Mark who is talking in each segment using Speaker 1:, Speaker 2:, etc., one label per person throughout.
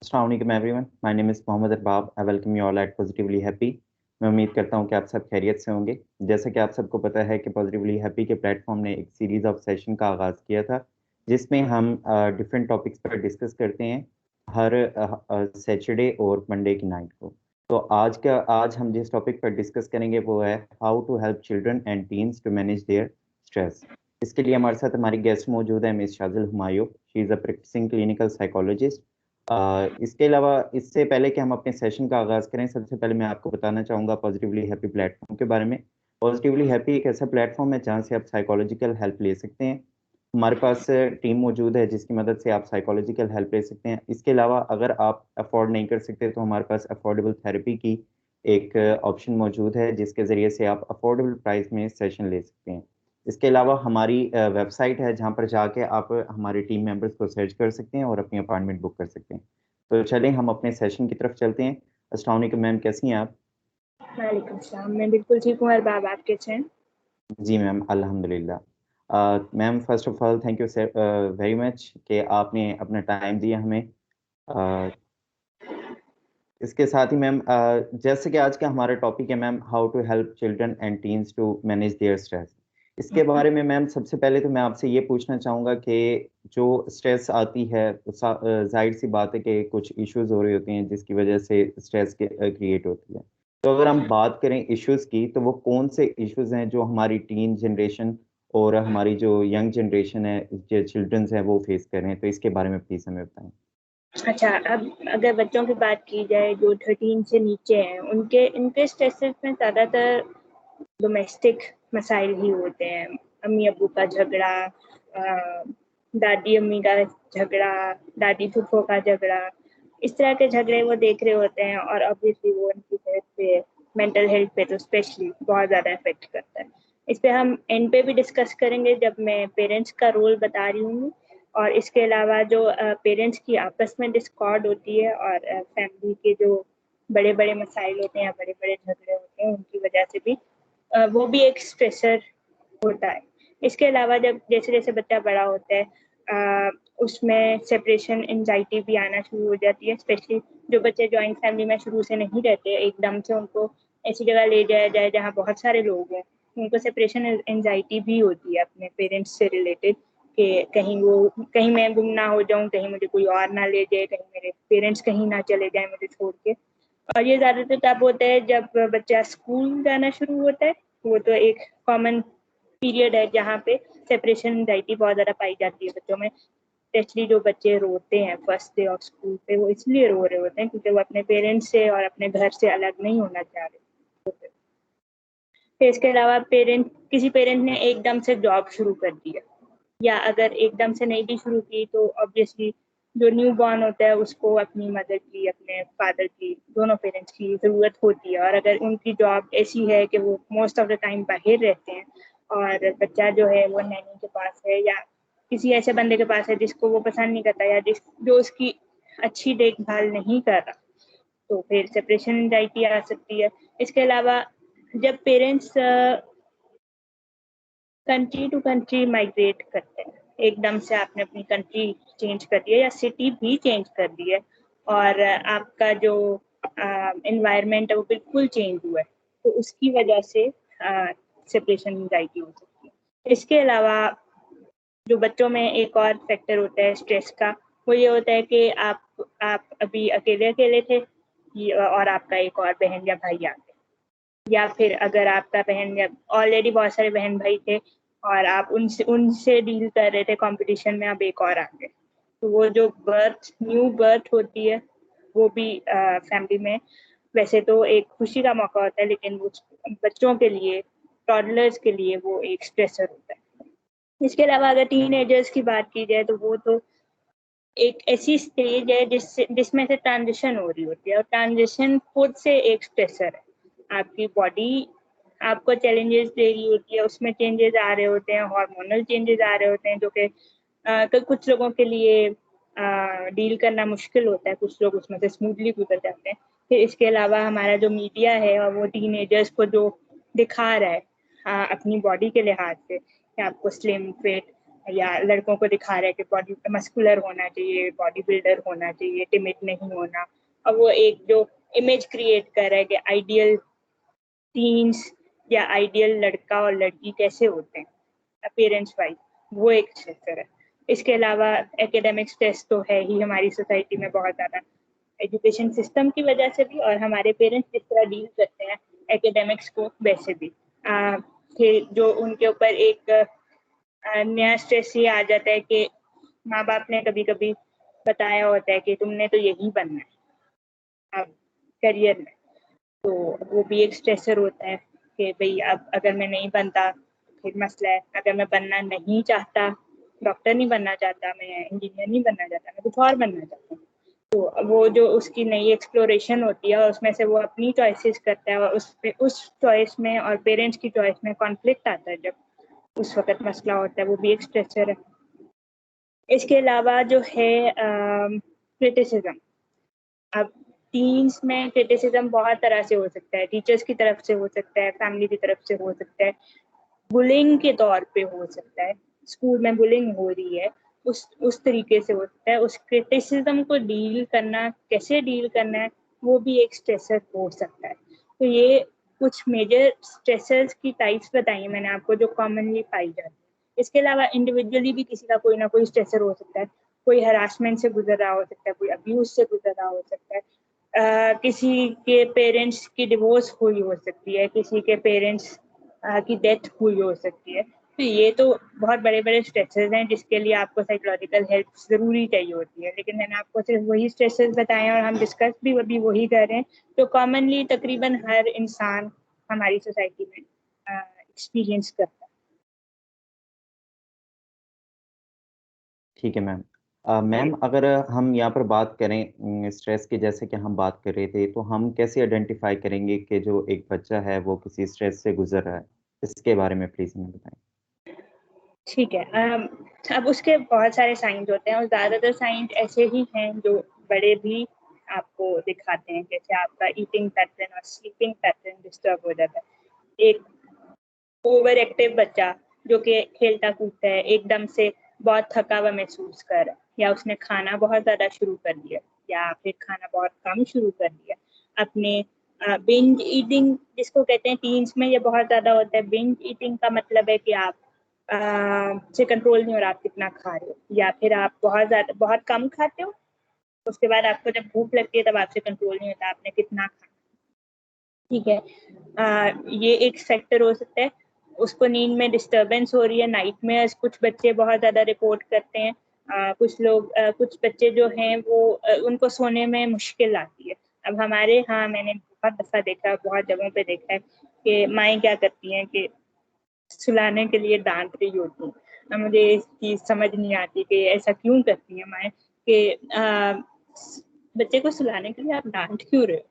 Speaker 1: अस्सलाम वालेकुम everyone, my name is Mohammad Arbab. I welcome you all at Positively Happy. मैं उम्मीद करता हूं कि आप सब खैरियत से होंगे। जैसा कि आप सबको पता है कि पॉजिटिवली हैप्पी के प्लेटफॉर्म ने एक सीरीज़ ऑफ सेशन का आगाज़ किया था, जिसमें हम डिफरेंट टॉपिक्स पर डिस्कस करते हैं हर सैटरडे और मंडे की नाइट को। तो आज हम जिस टॉपिक पर डिस्कस करेंगे वो है how to help children and teens to manage their stress. इसके लिए हमारे साथ हमारी गेस्ट मौजूद है miss Shazil Humayun. She is a practising clinical psychologist. इसके अलावा इससे पहले कि हम अपने सेशन का आगाज़ करें, सबसे पहले मैं आपको बताना चाहूँगा पॉजिटिवली हैप्पी प्लेटफॉर्म के बारे में। पॉजिटिवली हैप्पी एक ऐसा प्लेटफॉर्म है जहाँ से आप साइकोलॉजिकल हेल्प ले सकते हैं। हमारे पास टीम मौजूद है जिसकी मदद से आप साइकोलॉजिकल हेल्प ले सकते हैं। इसके अलावा अगर आप अफोर्ड नहीं कर सकते तो हमारे पास अफोर्डेबल थेरेपी की एक ऑप्शन मौजूद है जिसके ज़रिए से आप अफोर्डेबल प्राइस में सेशन ले सकते हैं। इसके अलावा हमारी वेबसाइट है जहाँ पर जाके आप हमारे टीम मेंबर्स को सर्च कर सकते हैं और अपनी अपॉइंटमेंट बुक कर सकते हैं। तो चलें हम अपने सेशन की तरफ चलते हैं। अस्सलाम वालेकुम मैम, कैसी हैं आप?
Speaker 2: वालेकुम सलाम। मैं बिल्कुल ठीक हूँ अरबाब, आप कैसे हैं?
Speaker 1: जी मैम, अल्हम्दुलिल्लाह। Ma'am first of all thank you very much कि आपने अपना टाइम दिया हमें। अ, इसके साथ ही मैम जैसे कि आज का हमारा टॉपिक है ma'am how to help children and teens to manage their stress. इसके बारे में मैम सबसे पहले तो मैं आपसे ये पूछना चाहूँगा कि जो स्ट्रेस आती है तो ज़ाहिर सी बात है कि कुछ इश्यूज़ हो रहे होते हैं जिसकी वजह से स्ट्रेस क्रिएट होती है। तो अगर हम बात करें इश्यूज़ की तो वो कौन से इश्यूज़ हैं जो हमारी टीन जनरेशन और हमारी जो यंग जनरेशन है, जो चिल्ड्रंस हैं वो फेस कर रहे हैं? तो इसके बारे में प्लीज़ हमें बताएँ।
Speaker 2: अच्छा, अब अगर बच्चों की बात की जाए जो 13 से नीचे हैं, उनके इनके स्ट्रेसेस में ज़्यादातर डोमेस्टिक मसाइल ही होते हैं। अम्मी-अब्बू का झगड़ा, दादी-अम्मी का झगड़ा, दादी-फूफो का झगड़ा, इस तरह के झगड़े वो देख रहे होते हैं और ऑब्वियसली वो उनकी हेल्थ पे, मेंटल हेल्थ पे तो स्पेशली बहुत ज़्यादा इफ़ेक्ट करता है। इस पे हम एंड पे भी डिस्कस करेंगे जब मैं पेरेंट्स का रोल बता रही हूँ और इसके अलावा जो पेरेंट्स की आपस में डिस्कॉर्ड होती है और फैमिली के जो बड़े-बड़े मसाइल होते हैं या बड़े-बड़े झगड़े होते हैं, उनकी वजह से भी वो भी एक स्ट्रेसर होता है। इसके अलावा जब जैसे-जैसे बच्चा बड़ा होता है उसमें सेपरेशन एंग्ज़ायटी भी आना शुरू हो जाती है, स्पेशली जो बच्चे जॉइंट फैमिली में शुरू से नहीं रहते, एकदम से उनको ऐसी जगह ले जाया जाए जहाँ बहुत सारे लोग हैं, उनको सेपरेशन एंग्ज़ायटी भी होती है अपने पेरेंट्स से रिलेटेड कि कहीं मैं गुम ना हो जाऊँ, कहीं मुझे कोई और ना ले जाए, कहीं मेरे पेरेंट्स कहीं ना चले जाएँ मुझे छोड़ के। और ये ज़्यादातर तब होता है जब बच्चा स्कूल जाना शुरू होता है, वो तो एक कॉमन पीरियड है जहाँ पे सेपरेशन एंग्ज़ायटी बहुत ज़्यादा पाई जाती है बच्चों में। स्पेशली जो बच्चे रोते हैं फर्स्ट डे ऑफ स्कूल पे, वो इसलिए रो रहे होते हैं क्योंकि वो अपने पेरेंट्स से और अपने घर से अलग नहीं होना चाह रहे होते। फिर इसके अलावा किसी पेरेंट ने एकदम से जॉब शुरू कर दिया या अगर एकदम से नहीं भी शुरू की तो ऑब्वियसली जो न्यू बॉर्न होता है उसको अपनी मदर की, अपने फादर की, दोनों पेरेंट्स की ज़रूरत होती है और अगर उनकी जॉब ऐसी है कि वो मोस्ट ऑफ द टाइम बाहर रहते हैं और बच्चा जो है वो नैनी के पास है या किसी ऐसे बंदे के पास है जिसको वो पसंद नहीं करता या जो उसकी अच्छी देखभाल नहीं कर रहा, तो फिर सेपरेशन एंग्ज़ायटी आ सकती है। इसके अलावा जब parents country to country migrate करते हैं, एकदम से आपने अपनी कंट्री चेंज कर दी है या सिटी भी चेंज कर दी है और आपका जो एनवायरनमेंट है वो बिल्कुल चेंज हुआ है, तो उसकी वजह से सेपरेशन एंग्ज़ायटी हो सकती है। इसके अलावा जो बच्चों में एक और फैक्टर होता है स्ट्रेस का, वो ये होता है कि आप अभी अकेले-अकेले थे और आपका एक और बहन या भाई आ गया। या फिर अगर आपका बहन या ऑलरेडी बहुत सारे बहन-भाई थे और आप उनसे उनसे डील कर रहे थे कॉम्पिटिशन में, अब एक और आ गए। तो वो जो न्यू बर्थ होती है, वो भी फैमिली में वैसे तो एक खुशी का मौका होता है, लेकिन वो बच्चों के लिए, टॉडलर्स के लिए वो एक स्ट्रेसर होता है। इसके अलावा अगर टीनेजर्स की बात की जाए तो वो तो एक ऐसी स्टेज है जिसमें से ट्रांजिशन हो रही होती है और ट्रांजिशन खुद से एक स्ट्रेसर है। आपकी बॉडी आपको चैलेंजेस दे रही होती है, उसमें चेंजेस आ रहे होते हैं, हार्मोनल चेंजेस आ रहे होते हैं जो कि कुछ लोगों के लिए डील करना मुश्किल होता है, कुछ लोग उसमें से स्मूथली गुजर जाते हैं। फिर इसके अलावा हमारा जो मीडिया है और वो टीनेजर्स को जो दिखा रहा है अपनी बॉडी के लिहाज से कि आपको स्लिम, फिट या लड़कों को दिखा रहा है कि बॉडी मस्कुलर होना चाहिए, बॉडी बिल्डर होना चाहिए, टिमिड नहीं होना। और वो एक जो इमेज क्रिएट कर रहा है कि आइडियल टीन्स या आइडियल लड़का और लड़की कैसे होते हैं अपीयरेंस वाइज, वो एक स्ट्रेसर है। इसके अलावा एकेडमिक स्ट्रेस तो है ही हमारी सोसाइटी में बहुत ज़्यादा, एजुकेशन सिस्टम की वजह से भी, और हमारे पेरेंट्स जिस तरह डील करते हैं एकेडमिक्स को वैसे भी फिर जो उनके ऊपर एक नया स्ट्रेस ये आ जाता है कि माँ बाप ने कभी कभी बताया होता है कि तुमने तो यही बनना है अब करियर में, तो वो भी एक स्ट्रेसर होता है कि भाई अब अगर मैं नहीं बनता फिर मसला है, अगर मैं बनना नहीं चाहता, डॉक्टर नहीं बनना चाहता, मैं इंजीनियर नहीं बनना चाहता, मैं कुछ और बनना चाहता हूँ, तो वो जो उसकी नई एक्सप्लोरेशन होती है उसमें से वो अपनी चॉइसेस करता है, और उस चॉइस में और पेरेंट्स की चॉइस में कॉन्फ्लिक्ट आता है जब उस वक्त मसला होता है, वो भी एक स्ट्रेसर है। इसके अलावा जो है क्रिटिसिज्म। अब टीन्स में क्रिटिसिज्म बहुत तरह से हो सकता है, टीचर्स की तरफ से हो सकता है, फैमिली की तरफ से हो सकता है, बुलिंग के तौर पे हो सकता है, स्कूल में बुलिंग हो रही है उस तरीके से हो सकता है। उस क्रिटिसिज्म को डील करना, कैसे डील करना है, वो भी एक स्ट्रेसर हो सकता है। तो ये कुछ मेजर स्ट्रेसर्स की टाइप्स बताई मैंने आपको जो कॉमनली पाई जाती है। इसके अलावा इंडिविजुअली भी किसी का कोई ना कोई स्ट्रेसर हो सकता है, कोई हरासमेंट से गुजर रहा हो सकता है, कोई अब्यूज से गुजर रहा हो सकता है, किसी के पेरेंट्स की डिवोर्स हुई हो सकती है, किसी के पेरेंट्स की डेथ हुई हो सकती है। तो ये तो बहुत बड़े बड़े स्ट्रेसेस हैं जिसके लिए आपको साइकोलॉजिकल हेल्प ज़रूरी चाहिए होती है, लेकिन मैंने आपको सिर्फ वही स्ट्रेसेस बताए हैं और हम डिस्कस भी अभी वही कर रहे हैं जो कॉमनली तकरीबन हर इंसान हमारी सोसाइटी में एक्सपीरियंस करता है।
Speaker 1: ठीक है मैम। मैम अगर हम यहाँ पर बात करें स्ट्रेस की, जैसे कि हम बात कर रहे थे, तो हम कैसे आइडेंटिफाई करेंगे कि जो एक बच्चा है वो किसी स्ट्रेस से गुजर रहा है? इसके बारे में प्लीज हमें बताएं।
Speaker 2: ठीक है। अब उसके बहुत सारे साइंस होते हैं और ज़्यादातर साइंस ऐसे ही हैं जो बड़े भी आपको दिखाते हैं, जैसे आपका ईटिंग पैटर्न और स्लीपिंग पैटर्न डिस्टर्ब हो जाता है। एक ओवर एक्टिव बच्चा जो कि खेलता कूदता है एकदम से बहुत थका हुआ महसूस कर रहा है, या उसने खाना बहुत ज़्यादा शुरू कर दिया या फिर खाना बहुत कम शुरू कर दिया, अपने बिंज ईटिंग जिसको कहते हैं टीन्स में ये बहुत ज़्यादा होता है। बिंज ईटिंग का मतलब है कि आप से कंट्रोल नहीं हो रहा आप कितना खा रहे हो, या फिर आप बहुत कम खाते हो, उसके बाद आपको जब भूख लगती है तब आपसे कंट्रोल नहीं होता आपने कितना खाना। ठीक है। ये एक फैक्टर हो सकता है। उसको नींद में डिस्टरबेंस हो रही है, नाइटमेयर्स कुछ बच्चे बहुत ज़्यादा रिपोर्ट करते हैं। कुछ बच्चे जो हैं वो उनको सोने में मुश्किल आती है। अब हमारे यहाँ मैंने बहुत दफ़ा देखा है, बहुत जगहों पे देखा है कि माएँ क्या करती हैं कि सुलाने के लिए डाँट रही होती हैं। अब मुझे इस चीज़ समझ नहीं आती कि ऐसा क्यों करती हैं माएँ कि बच्चे को सुलाने के लिए आप डाँट क्यों रहे हो?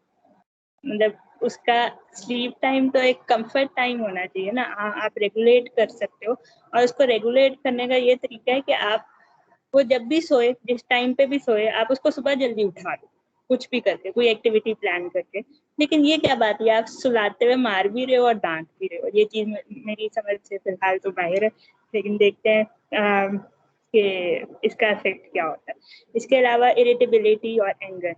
Speaker 2: मतलब उसका स्लीप टाइम तो एक कंफर्ट टाइम होना चाहिए ना। आप रेगुलेट कर सकते हो, और उसको रेगुलेट करने का ये तरीका है कि आप वो जब भी सोए, जिस टाइम पे भी सोए, आप उसको सुबह जल्दी उठा दो, कुछ भी करके, कोई एक्टिविटी प्लान करके। लेकिन ये क्या बात है, आप सुलाते हुए मार भी रहे हो और डांट भी रहे हो। ये चीज़ मेरी समझ से फिलहाल तो बाहर है, लेकिन देखते हैं कि इसका इफेक्ट क्या होता है। इसके अलावा इरिटेबिलिटी और एंगर,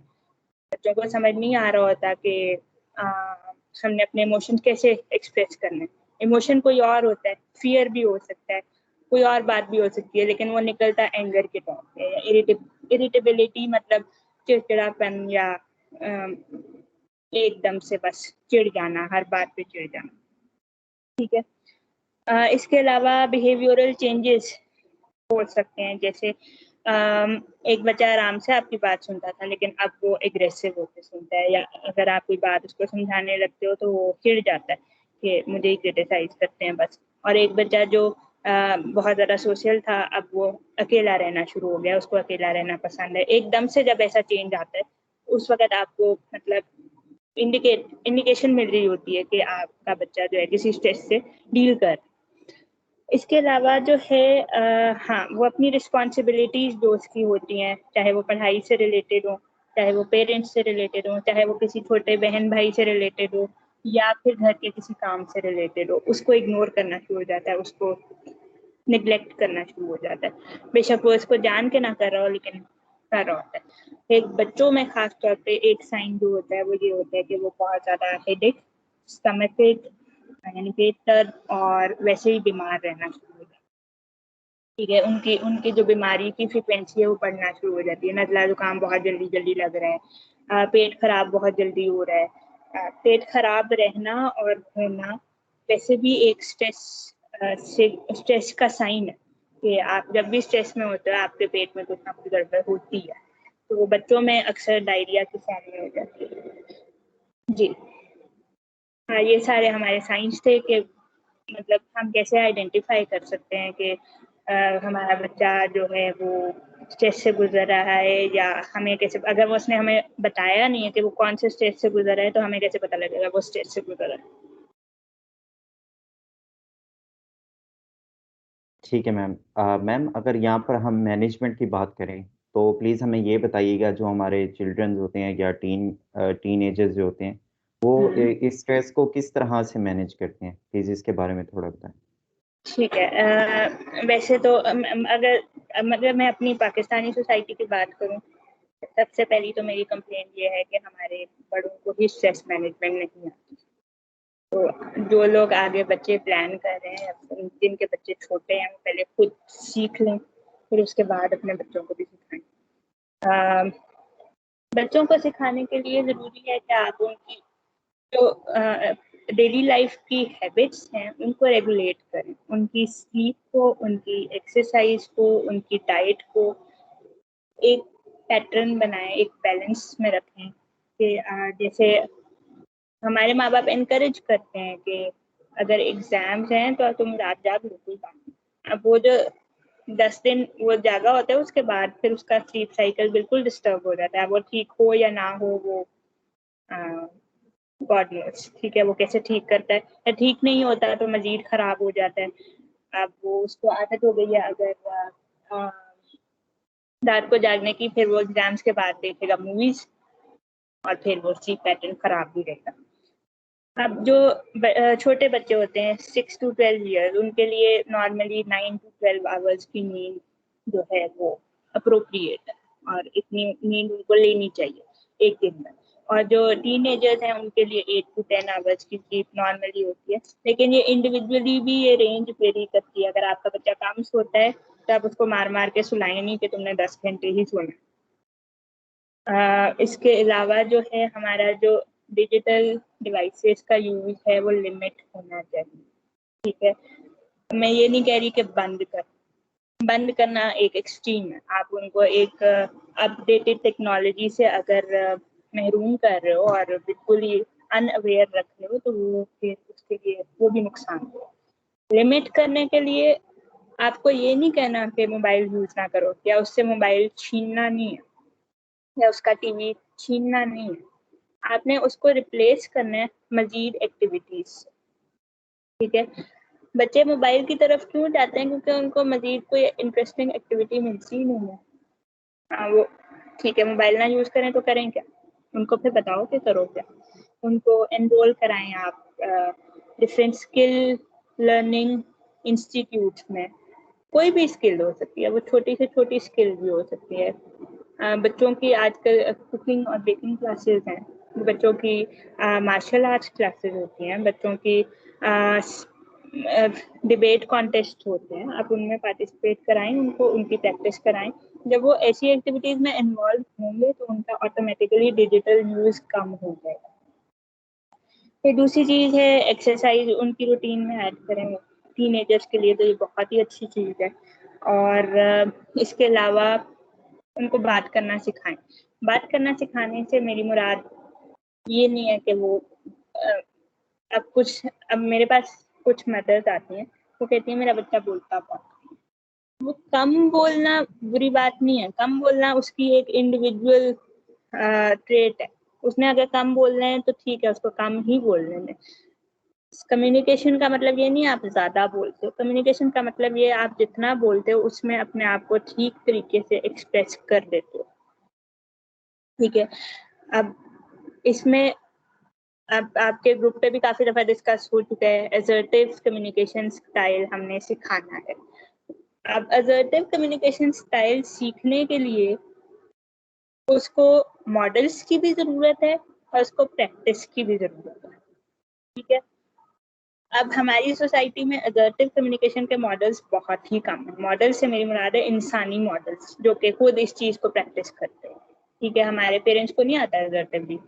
Speaker 2: बच्चों को समझ नहीं आ रहा होता कि हमने अपने इमोशन कैसे एक्सप्रेस करने हैं। इमोशन कोई और होता है, फियर भी हो सकता है, कोई और बात भी हो सकती है, लेकिन वो निकलता है एंगर के तौर पे। इरिटेबिलिटी मतलब चिड़चिड़ापन या एकदम से बस चिढ़ जाना, हर बात पे चिढ़ जाना। ठीक है। इसके अलावा बिहेवियरल चेंजेस हो सकते हैं, जैसे एक बच्चा आराम से आपकी बात सुनता था लेकिन अब वो एग्रेसिव होकर सुनता है, या अगर आप कोई बात उसको समझाने लगते हो तो वो चिढ़ जाता है कि मुझे ही क्रिटिसाइज करते हैं बस। और एक बच्चा जो बहुत ज़्यादा सोशल था अब वो अकेला रहना शुरू हो गया, उसको अकेला रहना पसंद है। एकदम से जब ऐसा चेंज आता है उस वक़्त आपको मतलब इंडिकेशन मिल रही होती है कि आपका बच्चा जो है किसी स्ट्रेस से डील कर। इसके अलावा जो है हाँ, वो अपनी रिस्पॉन्सिबिलिटीज़ जो उसकी होती हैं, चाहे वो पढ़ाई से रिलेटेड हो, चाहे वो पेरेंट्स से रिलेटेड हो, चाहे वो किसी छोटे बहन-भाई से रिलेटेड हो, या फिर घर के किसी काम से रिलेटेड हो, उसको इग्नोर करना शुरू हो जाता है, उसको निग्लेक्ट करना शुरू हो जाता है, बेशक वो इसको जान के ना कर रहा हो लेकिन कर रहा होता है। एक बच्चों में खास तौर पे एक साइन जो होता है वो ये होता है कि वो बहुत ज्यादा हेडेक, स्टमक एच यानी पेट दर्द और वैसे ही बीमार रहना शुरू हो जाता है। ठीक है, उनकी उनकी जो बीमारी की फ्रिक्वेंसी है वो बढ़ना शुरू हो जाती है। नज़ला जुकाम बहुत जल्दी जल्दी लग रहा है, पेट खराब बहुत जल्दी हो रहा है। पेट खराब रहना और होना वैसे भी एक स्ट्रेस का साइन है कि आप जब भी स्ट्रेस में होते हो आपके पेट में कुछ ना कुछ गड़बड़ होती है। तो वो बच्चों में अक्सर डायरिया की फॉर्म में हो जाती है। जी हाँ, ये सारे हमारे साइंस थे कि मतलब हम कैसे आइडेंटिफाई कर सकते हैं कि हमारा बच्चा जो है वो स्ट्रेस से गुजर रहा है, या हमें कैसे, अगर वो उसने हमें बताया नहीं है कि वो कौन से स्ट्रेस से गुजर रहा है तो हमें कैसे पता लगेगा वो स्ट्रेस से गुजर रहा है।
Speaker 1: ठीक है मैम। मैम अगर यहाँ पर हम मैनेजमेंट की बात करें तो प्लीज़ हमें ये बताइएगा जो हमारे चिल्ड्रंस होते हैं या टीनेजर्स जो होते हैं वो इस स्ट्रेस को किस तरह से मैनेज करते हैं, प्लीज़ इसके बारे में थोड़ा बताएं।
Speaker 2: ठीक है, वैसे तो अगर मैं अपनी पाकिस्तानी सोसाइटी की बात करूं, सबसे पहली तो मेरी कंप्लेंट ये है कि हमारे बड़ों को ही स्ट्रेस मैनेजमेंट नहीं आती। तो जो लोग आगे बच्चे प्लान कर रहे हैं, जिनके बच्चे छोटे हैं, वो पहले खुद सीख लें, फिर उसके बाद अपने बच्चों को भी सिखाएं। बच्चों को सिखाने के लिए ज़रूरी है कि आप उनकी जो डेली लाइफ की हैबिट्स हैं उनको रेगुलेट करें, उनकी स्लीप को, उनकी एक्सरसाइज को, उनकी डाइट को एक पैटर्न बनाएं, एक बैलेंस में रखें कि जैसे हमारे माँ बाप एनकरेज करते हैं कि अगर एग्जाम्स हैं तो तुम रात जाग बिल्कुल पाओ। अब वो जो 10 दिन वो जागा होता है उसके बाद फिर उसका स्लीप साइकिल बिल्कुल डिस्टर्ब हो जाता है। वो ठीक हो या ना हो वो गॉड नोस, ठीक है, वो कैसे ठीक करता है, या ठीक नहीं होता तो मजीद खराब हो जाता है। अब वो उसको आदत हो गई है अगर रात को जागने की, फिर वो एग्जाम्स के बाद देखेगा मूवीज और फिर वो स्लीप पैटर्न खराब भी रहेगा। अब जो छोटे बच्चे होते हैं 6 to 12 ईयर, उनके लिए नॉर्मली 9 to 12 आवर्स की नींद जो है वो अप्रोप्रिएट है, और इतनी नींद उनको लेनी चाहिए एक दिन में। और जो टीनेजर्स हैं उनके लिए 8 to 10 आवर्स की स्लीप नॉर्मली होती है, लेकिन ये इंडिविजुअली भी ये रेंज वेरी करती है। अगर आपका बच्चा कम सोता है तो आप उसको मार मार के सुलाएं नहीं कि तुमने 10 घंटे ही सोना। इसके अलावा जो है हमारा जो डिजिटल डिवाइसेस का यूज है वो लिमिट होना चाहिए। ठीक है, मैं ये नहीं कह रही कि बंद करना एक एक्सट्रीम है। आप उनको एक अपडेटेड टेक्नोलॉजी से अगर महरूम कर रहे हो और बिल्कुल ही अनअवेयर रख रहे हो तो वो फिर उसके लिए वो भी नुकसान है। लिमिट करने के लिए आपको ये नहीं कहना कि मोबाइल यूज ना करो, या उससे मोबाइल छीनना नहीं है, या उसका टीवी छीनना नहीं है। आपने उसको रिप्लेस करना है मजीद एक्टिविटीज। ठीक है, बच्चे मोबाइल की तरफ क्यों जाते हैं? क्योंकि उनको मजीद कोई इंटरेस्टिंग एक्टिविटी मिलती ही नहीं है। वो ठीक है, मोबाइल ना यूज करें तो करें क्या? उनको फिर बताओ कि करो क्या। उनको एनरोल कराएं आप डिफरेंट स्किल लर्निंग इंस्टीट्यूट में। कोई भी स्किल हो सकती है, वो छोटी से छोटी स्किल भी हो सकती है। बच्चों की आजकल कुकिंग और बेकिंग क्लासेस हैं, बच्चों की मार्शल आर्ट्स क्लासेस होती हैं, बच्चों की डिबेट कॉन्टेस्ट होते हैं, आप उनमें पार्टिसिपेट कराएं, उनको उनकी प्रैक्टिस कराएं। जब वो ऐसी एक्टिविटीज में इन्वॉल्व होंगे तो उनका ऑटोमेटिकली डिजिटल यूज कम हो जाएगा। फिर दूसरी चीज है एक्सरसाइज उनकी रूटीन में ऐड करें। टीनेजर्स के लिए तो ये बहुत ही अच्छी चीज है। और इसके अलावा उनको बात करना सिखाएं। बात करना सिखाने से मेरी मुराद ये नहीं है कि वो अब मेरे पास कुछ मदर्स आती हैं, वो कहती है मेरा बच्चा बोलता बहुत। वो कम बोलना बुरी बात नहीं है, कम बोलना उसकी एक इंडिविजुअल ट्रेट है। उसने अगर कम बोलना है तो ठीक है, उसको कम ही बोलने दें। कम्युनिकेशन का मतलब ये नहीं आप ज्यादा बोलते हो, कम्युनिकेशन का मतलब ये आप जितना बोलते हो उसमें अपने आप को ठीक तरीके से एक्सप्रेस कर देते हो। ठीक है, अब इसमें अब आपके ग्रुप पे भी काफी दफा डिस्कस हो चुका है, असर्टिव कम्युनिकेशन स्टाइल हमने सिखाना है। अब असर्टिव कम्युनिकेशन स्टाइल सीखने के लिए उसको मॉडल्स की भी जरूरत है और उसको प्रैक्टिस की भी जरूरत है, ठीक है। अब हमारी सोसाइटी में असर्टिव कम्युनिकेशन के मॉडल्स बहुत ही कम है। मॉडल से मेरी मुराद है इंसानी मॉडल्स जो कि खुद इस चीज को प्रैक्टिस करते हैं, ठीक है। हमारे पेरेंट्स को नहीं आता असर्टिवली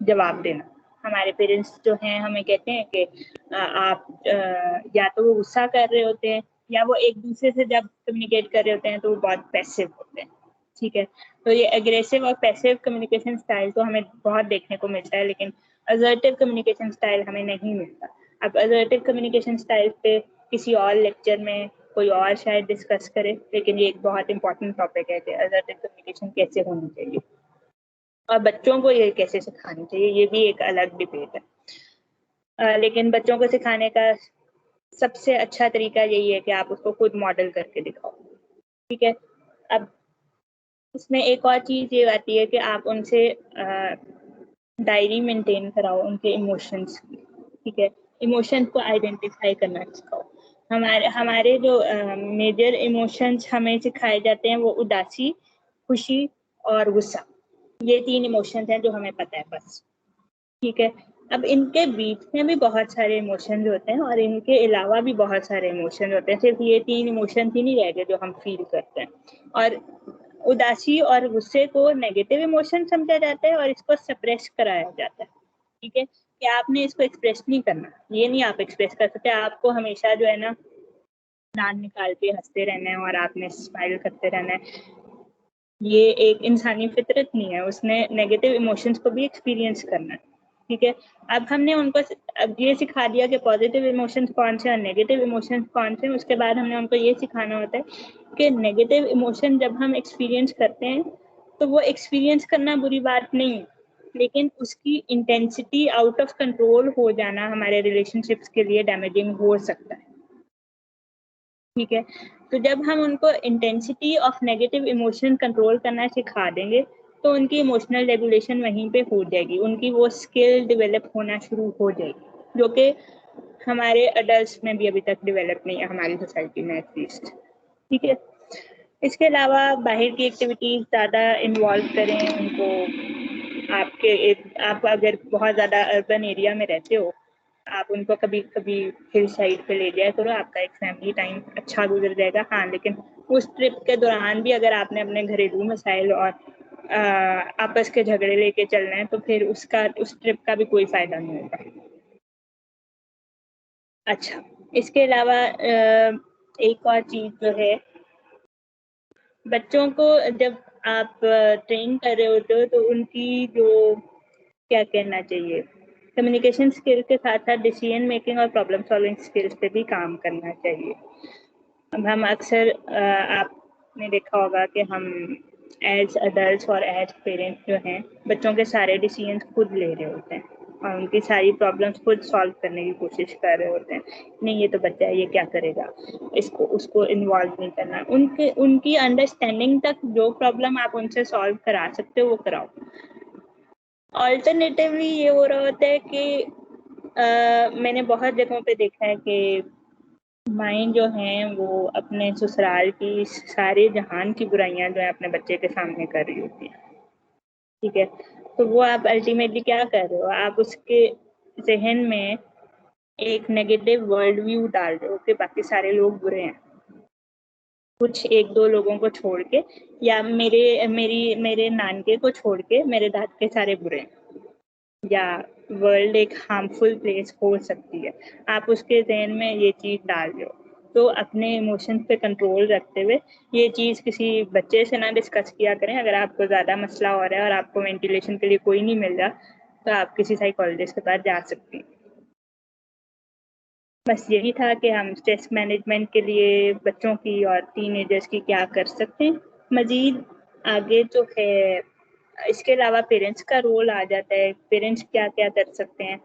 Speaker 2: जवाब देना। हमारे पेरेंट्स जो हैं हमें कहते हैं कि आप या तो वो गुस्सा कर रहे होते हैं या वो एक दूसरे से जब कम्युनिकेट कर रहे होते हैं तो वो बहुत पैसिव होते हैं, ठीक है। तो ये एग्रेसिव और पैसिव कम्युनिकेशन स्टाइल तो हमें बहुत देखने को मिलता है, लेकिन असर्टिव कम्युनिकेशन स्टाइल हमें नहीं मिलता। अब असर्टिव कम्युनिकेशन स्टाइल पे किसी और लेक्चर में कोई और शायद डिस्कस करे, लेकिन ये एक बहुत इंपॉर्टेंट टॉपिक है कि असर्टिव कम्युनिकेशन कैसे होनी चाहिए और बच्चों को ये कैसे सिखानी चाहिए, ये भी एक अलग डिबेट है। लेकिन बच्चों को सिखाने का सबसे अच्छा तरीका यही है कि आप उसको खुद मॉडल करके दिखाओ, ठीक है। अब इसमें एक और चीज ये आती है कि आप उनसे डायरी मेंटेन कराओ उनके इमोशंस की, ठीक है। इमोशंस को आइडेंटिफाई करना सिखाओ। हमारे हमारे जो मेजर इमोशंस हमें सिखाए जाते हैं वो उदासी, खुशी और गुस्सा, ये 3 इमोशंस हैं जो हमें पता है बस, ठीक है। अब इनके बीच में भी बहुत सारे इमोशंस होते हैं और इनके अलावा भी बहुत सारे इमोशंस होते हैं, सिर्फ ये 3 इमोशंस ही नहीं रह गए जो हम फील करते हैं। और उदासी और गुस्से को नेगेटिव इमोशन समझा जाता है और इसको सप्रेस कराया जाता है, ठीक है, कि आपने इसको एक्सप्रेस नहीं करना, ये नहीं आप एक्सप्रेस कर सकते। आपको हमेशा जो है ना दांत निकाल के हंसते रहना है और आपने स्माइल करते रहना है, ये एक इंसानी फितरत नहीं है। उसने नेगेटिव इमोशंस को भी एक्सपीरियंस करना है, ठीक है। अब हमने उनको अब ये सिखा दिया कि पॉजिटिव इमोशंस कौन से और नेगेटिव इमोशंस कौन से। उसके बाद हमने उनको ये सिखाना होता है कि नेगेटिव इमोशन जब हम एक्सपीरियंस करते हैं तो वो एक्सपीरियंस करना बुरी बात नहीं है, लेकिन उसकी इंटेंसिटी आउट ऑफ कंट्रोल हो जाना हमारे रिलेशनशिप्स के लिए डैमेजिंग हो सकता है, ठीक है। तो जब हम उनको intensity of negative emotion control करना सिखा देंगे तो उनकी इमोशनल रेगुलेशन वहीं पे हो जाएगी, उनकी वो स्किल डेवलप होना शुरू हो जाएगी जो कि हमारे अडल्ट में भी अभी तक डेवलप नहीं है, हमारी सोसाइटी में एटलीस्ट, ठीक है। इसके अलावा बाहर की एक्टिविटीज ज़्यादा इन्वॉल्व करें उनको। आप अगर बहुत ज़्यादा अर्बन एरिया में रहते हो, आप उनको कभी कभी हिल साइड पे ले जाया करो, आपका एक फैमिली टाइम अच्छा गुजर जाएगा। हाँ, लेकिन उस ट्रिप के दौरान भी अगर आपने अपने घरेलू मसाइल और आपस के झगड़े लेके चलना है तो फिर उस ट्रिप का भी कोई फायदा नहीं होगा। अच्छा, इसके अलावा एक और चीज जो है, बच्चों को जब आप ट्रेन कर रहे होते हो तो उनकी जो क्या कहना चाहिए, कम्युनिकेशन स्किल के साथ साथ डिसीजन मेकिंग और प्रॉब्लम सॉल्विंग स्किल्स पे भी काम करना चाहिए। अब हम अक्सर आपने देखा होगा कि हम एज अडल्ट और एज पेरेंट्स जो हैं बच्चों के सारे डिसीजन खुद ले रहे होते हैं और उनकी सारी प्रॉब्लम्स खुद सॉल्व करने की कोशिश कर रहे होते हैं। नहीं, ये तो बच्चा है, ये क्या करेगा, इसको उसको इन्वॉल्व नहीं करना। उनकी अंडरस्टैंडिंग तक जो प्रॉब्लम आप उनसे सॉल्व करा सकते हो वो कराओ। ऑल्टरनेटिवली ये हो रहा होता है कि मैंने बहुत जगहों पे देखा है कि माएँ जो हैं वो अपने ससुराल की सारे जहान की बुराइयां जो है अपने बच्चे के सामने कर रही होती हैं, ठीक है। तो वो आप अल्टीमेटली क्या कर रहे हो, आप उसके जहन में एक नेगेटिव वर्ल्ड व्यू डाल रहे हो कि बाकी सारे लोग बुरे हैं, कुछ 1-2 लोगों को छोड़ के, या मेरे नानके को छोड़ के मेरे दादके सारे बुरे हैं, या वर्ल्ड एक हार्मफुल प्लेस हो सकती है। आप उसके ज़हन में ये चीज़ डाल रहे हो। तो अपने इमोशंस पे कंट्रोल रखते हुए ये चीज़ किसी बच्चे से ना डिस्कस किया करें। अगर आपको ज़्यादा मसला हो रहा है और आपको वेंटिलेशन के लिए कोई नहीं मिल रहा तो आप किसी साइकोलॉजिस्ट के पास जा सकती हैं। बस यही था कि हम स्ट्रेस मैनेजमेंट के लिए बच्चों की और टीनेजर्स की क्या कर सकते हैं। मज़ीद आगे जो है इसके अलावा पेरेंट्स का रोल आ जाता है, पेरेंट्स क्या-क्या कर सकते हैं।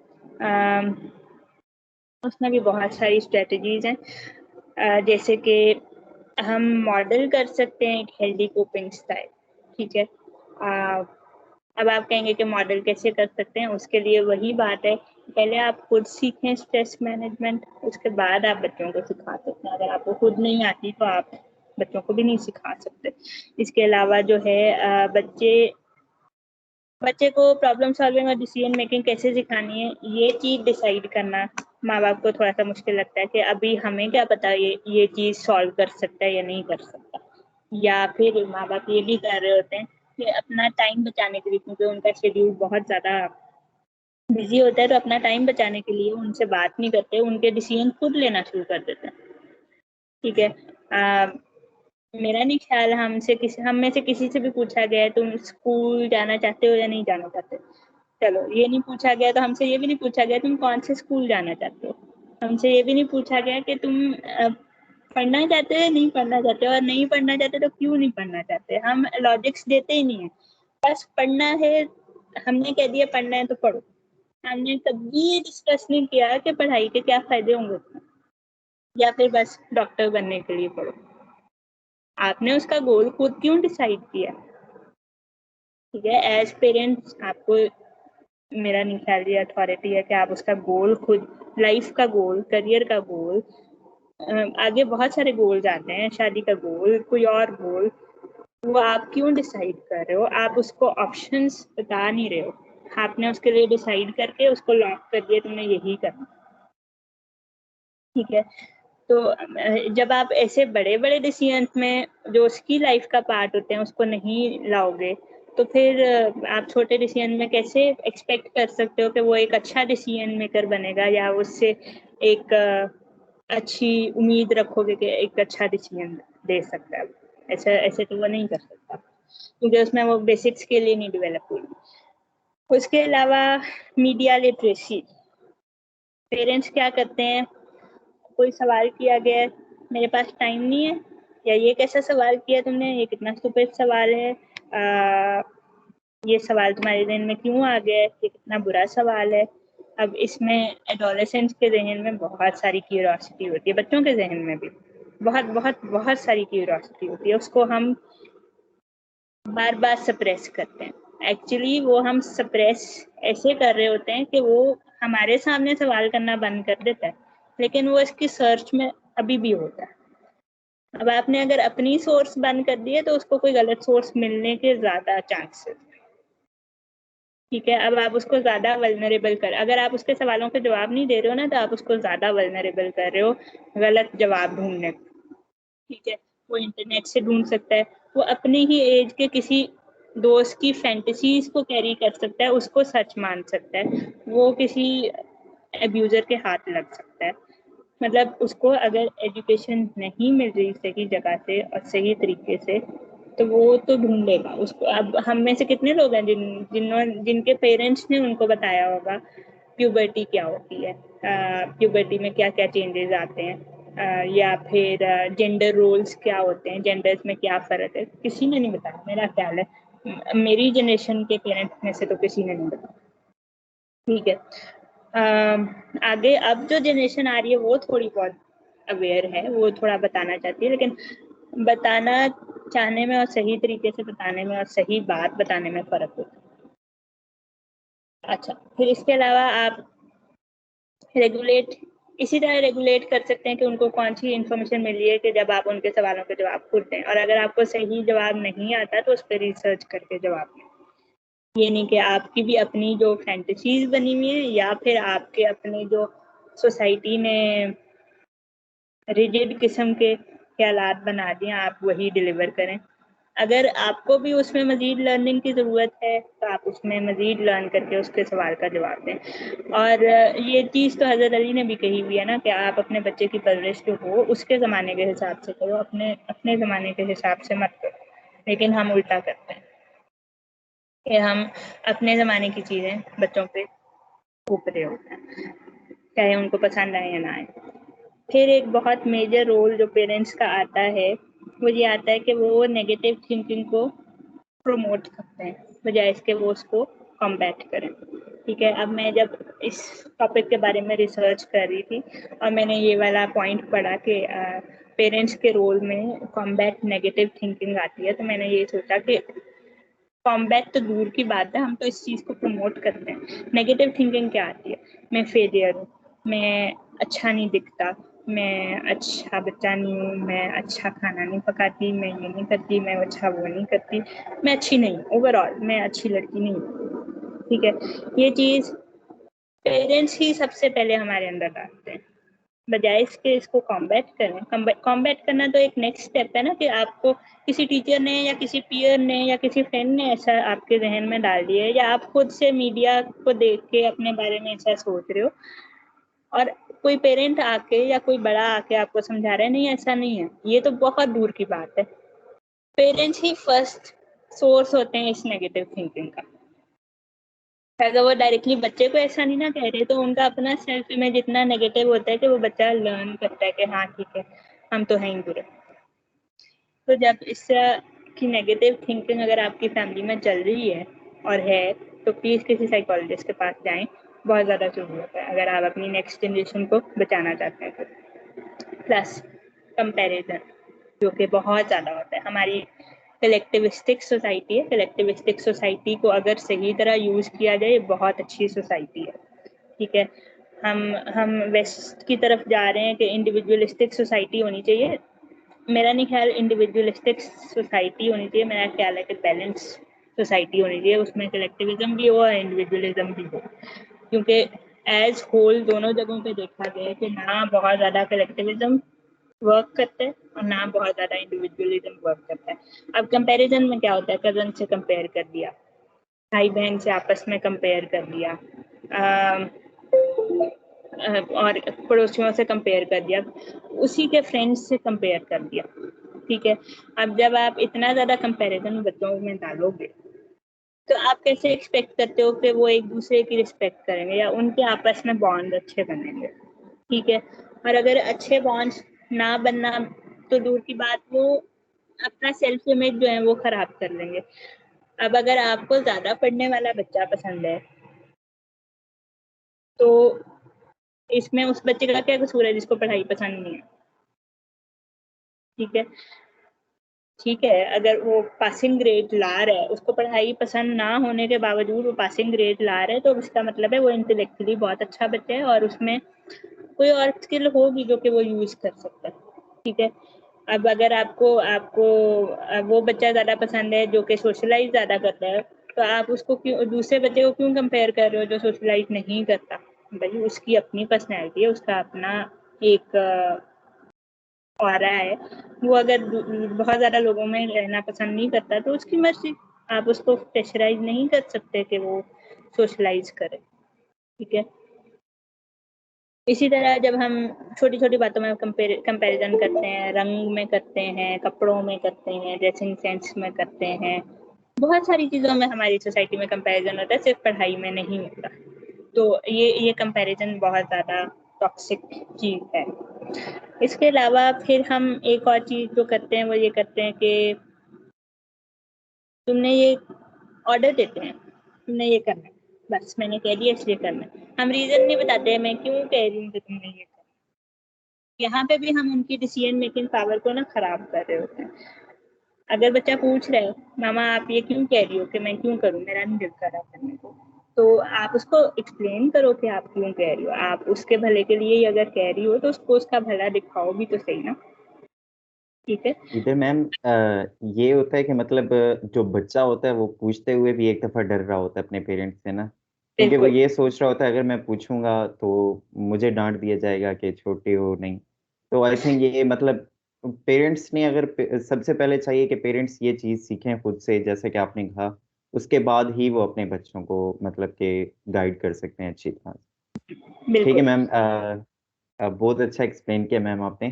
Speaker 2: उसमें भी बहुत सारी स्ट्रेटजीज़ हैं, जैसे कि हम मॉडल कर सकते हैं एक हेल्दी कोपिंग स्टाइल, ठीक है। अब आप कहेंगे कि मॉडल कैसे कर सकते हैं, उसके लिए वही बात है पहले आप खुद सीखें स्ट्रेस मैनेजमेंट, उसके बाद आप बच्चों को सिखा सकते हैं। अगर आपको खुद नहीं आती तो आप बच्चों को भी नहीं सिखा सकते। इसके अलावा जो है बच्चे को प्रॉब्लम सॉल्विंग और डिसीजन मेकिंग कैसे सिखानी है, ये चीज़ डिसाइड करना माँ बाप को थोड़ा सा मुश्किल लगता है कि अभी हमें क्या पता ये चीज़ सॉल्व कर सकता है या नहीं कर सकता। या फिर माँ बाप ये भी कर रहे होते हैं कि अपना टाइम बचाने के लिए, क्योंकि उनका शेड्यूल बहुत ज़्यादा बिजी होता है, तो अपना टाइम बचाने के लिए उनसे बात नहीं करते, उनके डिसीजन खुद लेना शुरू कर देते हैं। ठीक है, मेरा नहीं ख्याल हम में से किसी से भी पूछा गया है तुम स्कूल जाना चाहते हो या नहीं जाना चाहते, चलो ये नहीं पूछा गया तो हमसे ये भी नहीं पूछा गया तुम कौन से स्कूल जाना चाहते हो, हमसे ये भी नहीं पूछा गया कि तुम पढ़ना चाहते हो या नहीं पढ़ना चाहते हो, और नहीं पढ़ना चाहते तो क्यों नहीं पढ़ना चाहते। हम लॉजिक्स देते ही नहीं है, बस पढ़ना है, हमने कह दिया पढ़ना है तो पढ़ो। हमने कभी ये डिस्कस नहीं किया कि पढ़ाई के क्या फायदे होंगे, या फिर बस डॉक्टर बनने के लिए पढ़ो। आपने उसका गोल खुद क्यों डिसाइड किया। ठीक है, एज पेरेंट्स आपको, मेरा नहीं ख्याल ये अथॉरिटी है कि आप उसका गोल खुद, लाइफ का गोल, करियर का गोल, आगे बहुत सारे गोल्स आते हैं, शादी का गोल, कोई और गोल, वो आप क्यों डिसाइड कर रहे हो। आप उसको ऑप्शंस बता नहीं रहे हो, आपने उसके लिए डिसाइड करके उसको लॉक कर दिया तुमने यही करना। ठीक है, तो जब आप ऐसे बड़े बड़े डिसीजन में जो उसकी लाइफ का पार्ट होते हैं उसको नहीं लाओगे, तो फिर आप छोटे डिसीजन में कैसे एक्सपेक्ट कर सकते हो कि वो एक अच्छा डिसीजन मेकर बनेगा, या उससे एक अच्छी उम्मीद रखोगे कि एक अच्छा डिसीजन दे सकता है। ऐसे ऐसे तो वो नहीं कर सकता, क्योंकि उसमें वो बेसिक्स के लिए नहीं डेवलप हुई। उसके अलावा मीडिया लिटरेसी, पेरेंट्स क्या करते हैं, कोई सवाल किया गया है, मेरे पास टाइम नहीं है, या ये कैसा सवाल किया तुमने, ये कितना स्टूपिड सवाल है, ये सवाल तुम्हारे जहन में क्यों आ गया है, ये कितना बुरा सवाल है। अब इसमें एडोलेसेंट्स के जहन में बहुत सारी क्यूरियोसिटी होती है, बच्चों के जहन में भी बहुत बहुत बहुत सारी क्यूरियोसिटी होती है, उसको हम बार बार सप्रेस करते हैं। एक्चुअली वो हम सप्रेस ऐसे कर रहे होते हैं कि वो हमारे सामने सवाल करना बंद कर देता है, लेकिन वो इसकी सर्च में अभी भी होता है। अब आपने अगर अपनी सोर्स बंद कर दी है तो उसको कोई गलत सोर्स मिलने के ज़्यादा चांसेस। ठीक है, अब आप उसको ज़्यादा वल्नरेबल कर, अगर आप उसके सवालों के जवाब नहीं दे रहे हो ना, तो आप उसको ज़्यादा वल्नरेबल कर रहे हो गलत जवाब ढूंढने को। ठीक है, वो इंटरनेट से ढूंढ सकता है, वो अपनी ही एज के किसी दोस्त की फैंटेसीज को कैरी कर सकता है, उसको सच मान सकता है, वो किसी एब्यूजर के हाथ लग सकता है। मतलब उसको अगर एजुकेशन नहीं मिल रही सही जगह से और सही तरीके से, तो वो तो ढूंढेगा उसको। अब हम में से कितने लोग हैं जिनके पेरेंट्स ने उनको बताया होगा प्यूबर्टी क्या होती है, प्यूबर्टी में क्या क्या चेंजेस आते हैं, या फिर जेंडर रोल्स क्या होते हैं, जेंडर्स में क्या फ़र्क है, किसी ने नहीं बताया। मेरा ख्याल है मेरी जनरेशन के पेरेंट्स में से तो किसी ने नहीं बताया। ठीक है, आगे अब जो जनरेशन आ रही है वो थोड़ी बहुत अवेयर है, वो थोड़ा बताना चाहती है, लेकिन बताना चाहने में और सही तरीके से बताने में और सही बात बताने में फ़र्क होता है। अच्छा, फिर इसके अलावा आप रेगुलेट, इसी तरह रेगुलेट कर सकते हैं कि उनको कौन सी इन्फॉर्मेशन मिली है, कि जब आप उनके सवालों के जवाब खुद दें, और अगर आपको सही जवाब नहीं आता तो उस पर रिसर्च करके जवाब दें। ये नहीं कि आपकी भी अपनी जो फैंटेसीज बनी हुई है, या फिर आपके अपने जो सोसाइटी ने रिजिड किस्म के ख्यालात बना दिए आप वही डिलीवर करें। अगर आपको भी उसमें मज़ीद लर्निंग की ज़रूरत है तो आप उसमें मज़ीद लर्न करके उसके सवाल का जवाब दें। और ये चीज़ तो हज़रत अली ने भी कही हुई है ना कि आप अपने बच्चे की परवरिश जो हो उसके ज़माने के हिसाब से करो, अपने ज़माने के हिसाब से मत करो। लेकिन हम उल्टा करते हैं कि हम अपने ज़माने की चीज़ें बच्चों पे थोप रहे होते हैं, चाहे उनको पसंद आए या ना आए। फिर एक बहुत मेजर रोल जो पेरेंट्स का आता है वो ये आता है कि वो नेगेटिव थिंकिंग को प्रमोट करते हैं बजाय इसके वो उसको कॉम्बैट करें। ठीक है, अब मैं जब इस टॉपिक के बारे में रिसर्च कर रही थी और मैंने ये वाला पॉइंट पढ़ा कि पेरेंट्स के रोल में कॉम्बैट नेगेटिव थिंकिंग आती है, तो मैंने ये सोचा कि कॉम्बैट तो दूर की बात है, हम तो इस चीज़ को प्रमोट करते हैं। नेगेटिव थिंकिंग क्या आती है? मैं फेलियर हूँ, मैं अच्छा नहीं दिखता, मैं अच्छा बच्चा नहीं हूँ, मैं अच्छा खाना नहीं पकाती, मैं ये नहीं करती, मैं अच्छा वो नहीं करती, मैं अच्छी नहीं हूँ, ओवरऑल मैं अच्छी लड़की नहीं हूँ। ठीक है, ये चीज़ पेरेंट्स ही सबसे पहले हमारे अंदर डालते हैं। बजाय इसके इसको कॉम्बैट करें। कॉम्बैट करना तो एक नेक्स्ट स्टेप है ना, कि आपको किसी टीचर ने या किसी पीयर ने या किसी फ्रेंड ने ऐसा आपके जहन में डाल दिया है, या आप खुद से मीडिया को देख के अपने बारे में ऐसा सोच रहे हो, और कोई पेरेंट आके या कोई बड़ा आके आपको समझा रहा है नहीं ऐसा नहीं है, ये तो बहुत दूर की बात है। पेरेंट्स ही फर्स्ट सोर्स होते हैं इस नेगेटिव थिंकिंग का। अगर वो डायरेक्टली बच्चे को ऐसा नहीं ना कह रहे, तो उनका अपना सेल्फ इमेज इतना नेगेटिव होता है कि वो बच्चा लर्न करता है कि हाँ ठीक है, हम तो हैं ही बुरे। तो जब इस तरह की नेगेटिव थिंकिंग अगर आपकी फैमिली में चल रही है और है, तो प्लीज़ किसी साइकोलॉजिस्ट के पास जाएं, बहुत ज़्यादा ज़रूरत है अगर आप अपनी नेक्स्ट जनरेशन को बचाना चाहते हैं। तो प्लस कंपैरिजन, जो कि बहुत ज़्यादा होता है। हमारी कलेक्टिविस्टिक सोसाइटी है, कलेक्टिविस्टिक सोसाइटी को अगर सही तरह यूज़ किया जाए, बहुत अच्छी सोसाइटी है। ठीक है, हम वेस्ट की तरफ जा रहे हैं कि इंडिविजुअलिस्टिक सोसाइटी होनी चाहिए। मेरा नहीं ख्याल इंडिविजुअलिस्टिक सोसाइटी होनी चाहिए, मेरा ख्याल है कि बैलेंस सोसाइटी होनी चाहिए, उसमें कलेक्टिविज्म भी हो और इंडिविजुअलिज्म भी हो। क्योंकि एज होल दोनों जगहों पे देखा गया है कि ना बहुत ज़्यादा कलेक्टिविज्म वर्क करता है और ना बहुत ज़्यादा इंडिविजुअलिज्म वर्क करता है। अब कंपैरिजन में क्या होता है? कज़न से कंपेयर कर दिया, भाई बहन से आपस में कंपेयर कर दिया, और पड़ोसियों से कंपेयर कर दिया, उसी के फ्रेंड्स से कंपेयर कर दिया। ठीक है, अब जब आप इतना ज़्यादा कंपैरिजन बच्चों में डालोगे, तो आप कैसे एक्सपेक्ट करते हो कि वो एक दूसरे की रिस्पेक्ट करेंगे या उनके आपस में बॉन्ड अच्छे बनेंगे? ठीक है, और अगर अच्छे बॉन्ड्स ना बनना तो दूर की बात, वो अपना सेल्फ इमेज जो है वो खराब कर लेंगे। अब अगर आपको ज़्यादा पढ़ने वाला बच्चा पसंद है, तो इसमें उस बच्चे का क्या कसूर है जिसको पढ़ाई पसंद नहीं है? ठीक है, ठीक है, अगर वो पासिंग ग्रेड ला रहा है, उसको पढ़ाई पसंद ना होने के बावजूद वो पासिंग ग्रेड ला रहा है, तो उसका मतलब है वो इंटेलेक्चुअली बहुत अच्छा बच्चा है और उसमें कोई और स्किल होगी जो कि वो यूज़ कर सकता है। ठीक है, अब अगर आपको आपको वो बच्चा ज़्यादा पसंद है जो कि सोशलाइज ज़्यादा करता है, तो आप उसको क्यों दूसरे बच्चे को क्यों कंपेयर कर रहे हो जो सोशलाइज नहीं करता? भाई उसकी अपनी पर्सनैलिटी है, उसका अपना एक ऑरा है। वो अगर बहुत ज़्यादा लोगों में रहना पसंद नहीं करता तो उसकी मर्ज़ी, आप उसको प्रेशराइज़ नहीं कर सकते कि वो सोशलाइज़ करे। ठीक है, इसी तरह जब हम छोटी-छोटी बातों में कंपैरिज़न करते हैं, रंग में करते हैं, कपड़ों में करते हैं, ड्रेसिंग सेंस में करते हैं, बहुत सारी चीज़ों में हमारी सोसाइटी में कंपैरिज़न होता है, सिर्फ पढ़ाई में नहीं होता। तो ये कंपैरिज़न बहुत ज़्यादा टॉक्सिक चीज़ है। इसके अलावा फिर हम एक और चीज़ जो करते हैं वो ये करते हैं कि तुमने ये ऑर्डर देते हैं, तुमने ये करना है, बस मैंने कह दिया इसलिए करना है। हम रीज़न नहीं बताते हैं मैं क्यों कह रही हूँ कि तुमने ये करना है। यहाँ पे भी हम उनकी डिसीजन मेकिंग पावर को ना खराब कर रहे होते हैं। अगर बच्चा पूछ रहा है, मामा आप ये क्यों कह रही हो कि मैं क्यों करूँ, मेरा नहीं दिल कर रहा करने को, तो आप उसको एक्सप्लेन करो कि आप क्यों कह रही हो। आप उसके भले के लिए ही अगर कह रही हो तो उसको उसका भला दिखाओ भी तो सही ना। ठीक है,
Speaker 1: इधर मैम ये होता है कि मतलब जो बच्चा होता है वो पूछते हुए भी एक दफ़ा डर रहा होता है अपने पेरेंट्स से ना, क्योंकि वो
Speaker 2: बिल्कुल
Speaker 1: ये सोच रहा होता है अगर मैं पूछूँगा तो मुझे डाँट दिया जाएगा कि छोटे हो नहीं। तो आई थिंक ये मतलब पेरेंट्स ने अगर सबसे पहले चाहिए कि पेरेंट्स ये चीज़ सीखें खुद से जैसे कि आपने कहा, उसके बाद ही वो अपने बच्चों को मतलब कि गाइड कर सकते हैं अच्छी तरह से। ठीक है
Speaker 2: बिल्कुल
Speaker 1: मैम बहुत अच्छा एक्सप्लेन किया मैम आपने।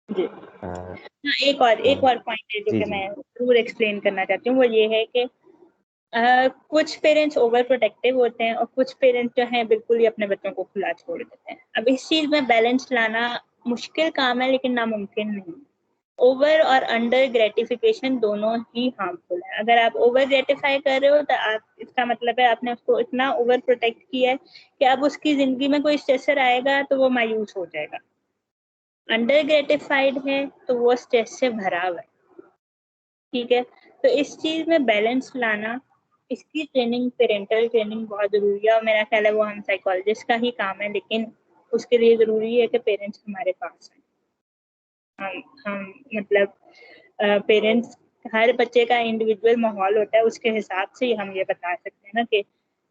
Speaker 2: जी।
Speaker 1: अ
Speaker 2: हाँ, एक और पॉइंट है जो
Speaker 1: जी,
Speaker 2: कि
Speaker 1: जी।
Speaker 2: मैं ज़रूर एक्सप्लेन करना चाहती हूँ, वो ये है कि कुछ पेरेंट्स ओवर प्रोटेक्टिव होते हैं और कुछ पेरेंट्स जो हैं बिल्कुल ही अपने बच्चों को खुला छोड़ देते हैं। अब इस चीज़ में बैलेंस लाना मुश्किल काम है लेकिन नामुमकिन नहीं। ओवर और अंडर ग्रेटिफिकेशन दोनों ही हार्मफुल है। अगर आप ओवर ग्रेटिफाई कर रहे हो तो आप इसका मतलब है आपने उसको इतना ओवर प्रोटेक्ट किया है कि अब उसकी ज़िंदगी में कोई स्ट्रेसर आएगा तो वो मायूस हो जाएगा। अंडर ग्रेटिफाइड है तो वो स्ट्रेस से भरा हुआ है। ठीक है, तो तो इस चीज़ में बैलेंस लाना, इसकी ट्रेनिंग, पेरेंटल ट्रेनिंग बहुत ज़रूरी है और मेरा ख्याल है वो हम साइकोलॉजिस्ट का ही काम है, लेकिन उसके लिए ज़रूरी है कि पेरेंट्स हमारे पास हैं। हम मतलब पेरेंट्स, हर बच्चे का इंडिविजुअल माहौल होता है, उसके हिसाब से ही हम ये बता सकते हैं ना कि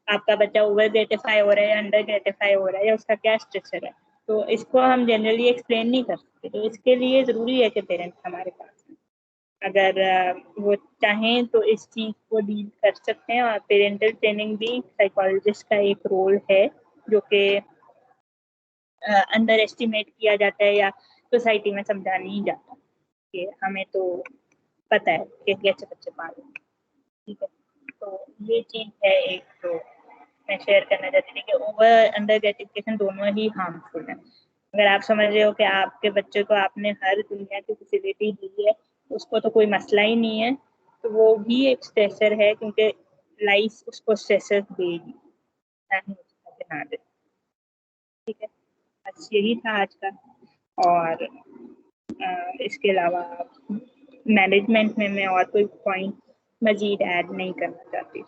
Speaker 2: आपका बच्चा ओवर ग्रेटिफाई हो रहा है या अंडर ग्रेटिफाई हो रहा है या उसका क्या स्ट्रक्चर है। तो इसको हम जनरली एक्सप्लेन नहीं कर सकते, तो इसके लिए ज़रूरी है कि पेरेंट्स हमारे पास हैं। अगर वो चाहें तो इस चीज़ को डील कर सकते हैं और पेरेंटल ट्रेनिंग भी साइकोलॉजिस्ट का एक रोल है, जो कि अंडर एस्टिमेट किया जाता है या सोसाइटी में समझा नहीं जाता कि हमें तो पता है कि कैसे बच्चे पालें। ठीक है, तो ये चीज़ है एक, तो मैं शेयर करना चाहती थी कि ओवर अंडर ग्रेटिफिकेशन दोनों ही हार्मफुल है। अगर आप समझ रहे हो कि आपके बच्चे को आपने हर दुनिया की फैसिलिटी दी है, उसको तो कोई मसला ही नहीं है, तो वो भी एक स्ट्रेसर है, क्योंकि लाइफ उसको स्ट्रेसर देगी, नहीं उसका ध्यान दे। ठीक है, बस यही था आज का। और इसके अलावा मैनेजमेंट में मैं और कोई पॉइंट मजीद ऐड नहीं करना चाहती।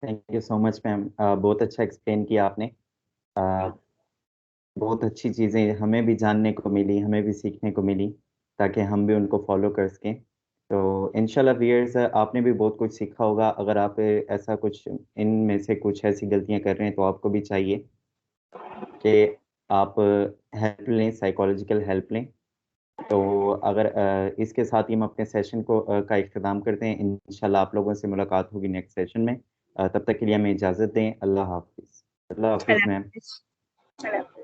Speaker 1: Thank you so much ma'am, बहुत अच्छा एक्सप्लेन किया आपने। बहुत अच्छी चीज़ें हमें भी जानने को मिली, हमें भी सीखने को मिली, ताकि हम भी उनको फॉलो कर सकें। तो इंशाल्लाह व्यूअर्स, आपने भी बहुत कुछ सीखा होगा। अगर आप ऐसा कुछ, इनमें से कुछ ऐसी गलतियाँ कर रहे हैं, तो आपको भी चाहिए कि आप हेल्प लें, साइकोलॉजिकल हेल्प लें। तो अगर इसके साथ ही हम अपने सेशन को का इख्तिताम करते हैं। इंशाल्लाह आप लोगों से मुलाकात होगी नेक्स्ट सेशन में। तब तक के लिए हमें इजाज़त दें। अल्लाह हाफ़िज़। अल्लाह हाफ़िज़
Speaker 2: अल्लाह
Speaker 1: मैम।
Speaker 2: हाफ़िज़।